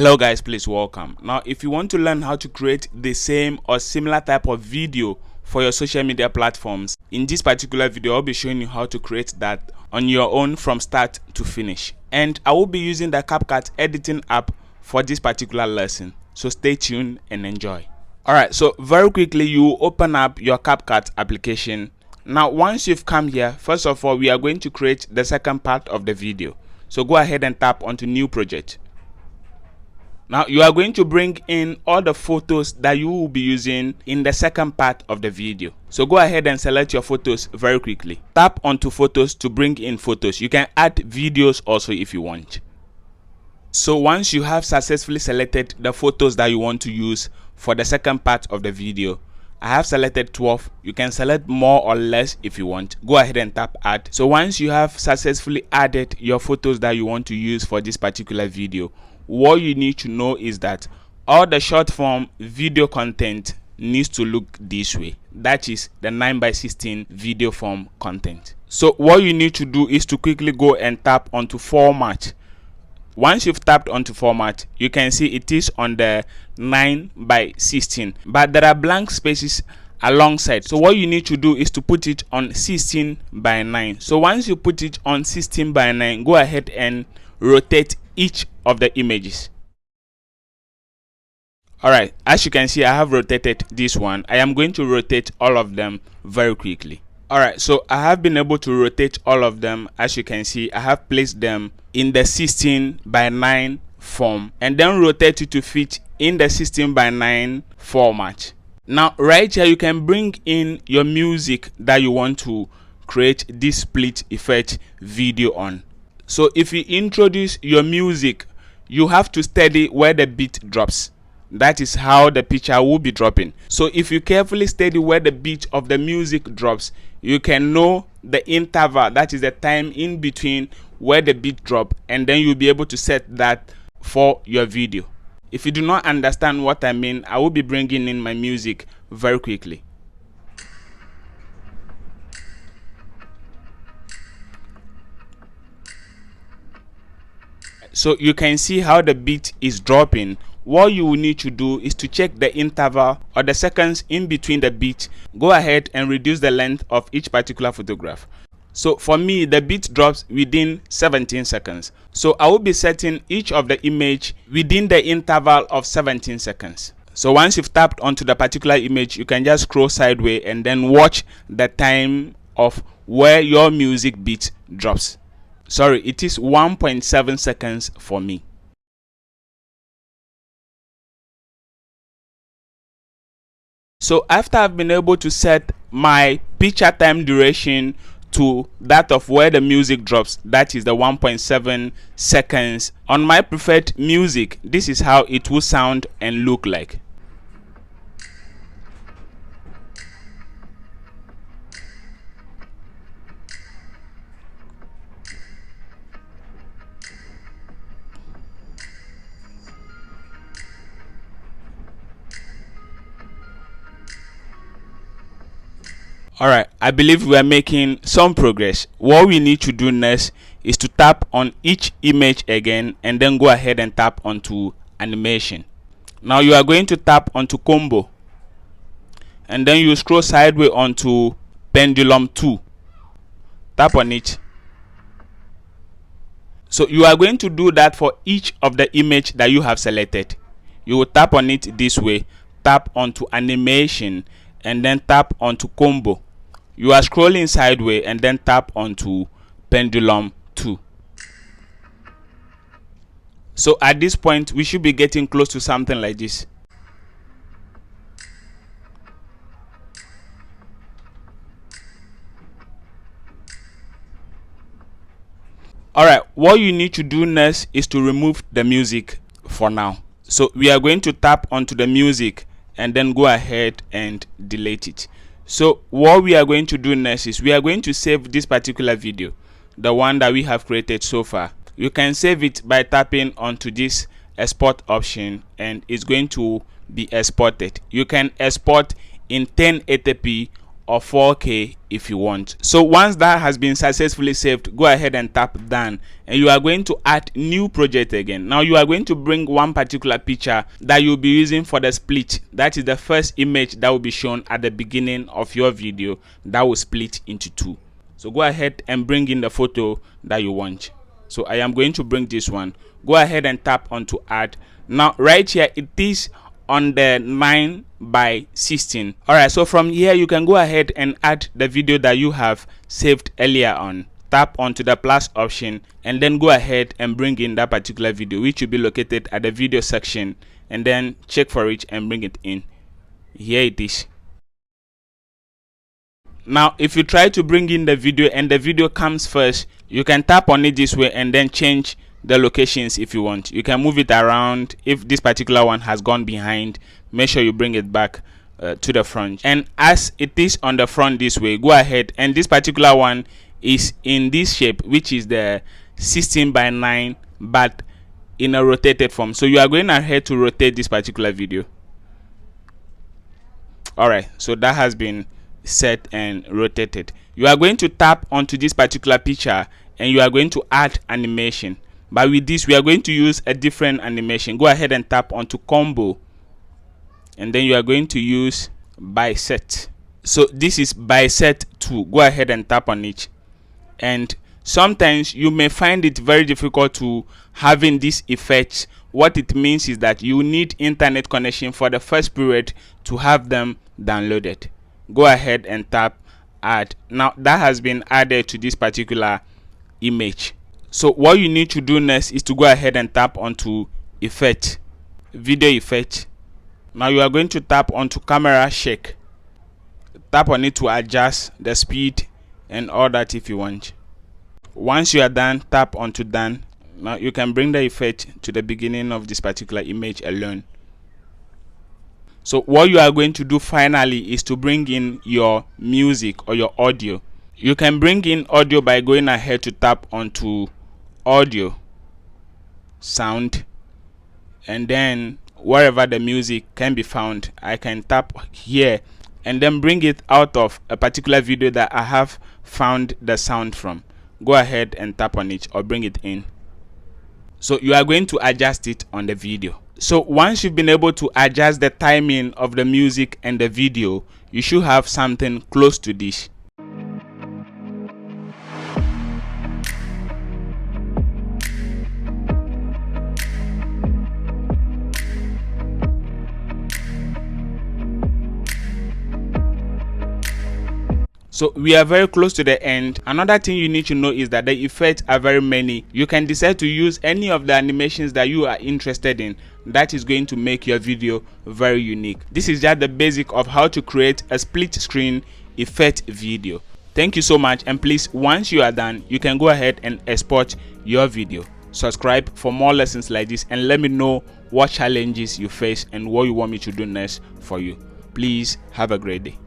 Hello guys, please welcome. Now if you want to learn how to create the same or similar type of video for your social media platforms, in this particular video I'll be showing you how to create that on your own from start to finish, and I will be using the CapCut editing app for this particular lesson, so stay tuned and enjoy. Alright, so very quickly you open up your CapCut application. Now once you've come here, first of all we are going to create the second part of the video, so go ahead and tap onto new project. Now you are going to bring in all the photos that you will be using in the second part of the video. So go ahead and select your photos very quickly. Tap onto photos to bring in photos. You can add videos also if you want. So once you have successfully selected the photos that you want to use for the second part of the video, I have selected 12. You can select more or less if you want. Go ahead and tap add. So once you have successfully added your photos that you want to use for this particular video, what you need to know is that all the short form video content needs to look this way. That is the 9:16 video form content. So what you need to do is to quickly go and tap onto format. Once you've tapped onto format, you can see it is on the 9:16, but there are blank spaces alongside. So what you need to do is to put it on 16:9. So once you put it on 16:9, go ahead and rotate each of the images. Alright, as you can see, I have rotated this one. I am going to rotate all of them very quickly. Alright, so I have been able to rotate all of them. As you can see, I have placed them in the 16:9 form and then rotate it to fit in the 16:9 format. Now right here you can bring in your music that you want to create this split effect video on. So if you introduce your music, you have to steady where the beat drops. That is how the picture will be dropping. So if you carefully steady where the beat of the music drops, you can know the interval, that is the time in between where the beat drop, and then you'll be able to set that for your video. If you do not understand what I mean, I will be bringing in my music very quickly. So you can see how the beat is dropping. What you will need to do is to check the interval or the seconds in between the beat. Go ahead and reduce the length of each particular photograph. So for me, the beat drops within 17 seconds. So I will be setting each of the image within the interval of 17 seconds. So once you've tapped onto the particular image, you can just scroll sideways and then watch the time of where your music beat drops. Sorry, it is 1.7 seconds for me. So after I've been able to set my picture time duration to that of where the music drops, that is the 1.7 seconds, on my preferred music, this is how it will sound and look like. Alright, I believe we are making some progress. What we need to do next is to tap on each image again and then go ahead and tap onto animation. Now you are going to tap onto combo and then you scroll sideways onto pendulum 2. Tap on it. So you are going to do that for each of the image that you have selected. You will tap on it this way, tap onto animation and then tap onto combo. You are scrolling sideways and then tap onto pendulum 2. So at this point we should be getting close to something like this. Alright, what you need to do next is to remove the music for now. So we are going to tap onto the music and then go ahead and delete it. So what we are going to do next is we are going to save this particular video, the one that we have created so far. You can save it by tapping onto this export option and it's going to be exported. You can export in 1080p or 4K if you want. So once that has been successfully saved, go ahead and tap done, and you are going to add new project again. Now you are going to bring one particular picture that you'll be using for the split. That is the first image that will be shown at the beginning of your video that will split into two. So go ahead and bring in the photo that you want. So I am going to bring this one. Go ahead and tap onto add. Now right here it is on the 9:16. Alright, so from here you can go ahead and add the video that you have saved earlier on. Tap onto the plus option and then go ahead and bring in that particular video, which will be located at the video section, and then check for it and bring it in. Here it is. Now if you try to bring in the video and the video comes first, you can tap on it this way and then change the locations if you want. You can move it around. If this particular one has gone behind, make sure you bring it back to the front. And as it is on the front this way, go ahead, and this particular one is in this shape, which is the 16:9, but in a rotated form. So you are going ahead to rotate this particular video. Alright, so that has been set and rotated. You are going to tap onto this particular picture and you are going to add animation. But with this, we are going to use a different animation. Go ahead and tap onto combo, and then you are going to use biset. So this is biset 2. Go ahead and tap on it. And sometimes you may find it very difficult to having these effects. What it means is that you need internet connection for the first period to have them downloaded. Go ahead and tap add. Now that has been added to this particular image. So what you need to do next is to go ahead and tap onto effect, video effect. Now you are going to tap onto camera shake. Tap on it to adjust the speed and all that if you want. Once you are done, tap onto done. Now you can bring the effect to the beginning of this particular image alone. So what you are going to do finally is to bring in your music or your audio. You can bring in audio by going ahead to tap onto audio, sound, and then wherever the music can be found, I can tap here and then bring it out of a particular video that I have found the sound from. Go ahead and tap on it or bring it in. So you are going to adjust it on the video. So once you've been able to adjust the timing of the music and the video, you should have something close to this. So we are very close to the end. Another thing you need to know is that the effects are very many. You can decide to use any of the animations that you are interested in. That is going to make your video very unique. This is just the basic of how to create a split screen effect video. Thank you so much, and please, once you are done, you can go ahead and export your video. Subscribe for more lessons like this, and let me know what challenges you face and what you want me to do next for you. Please have a great day.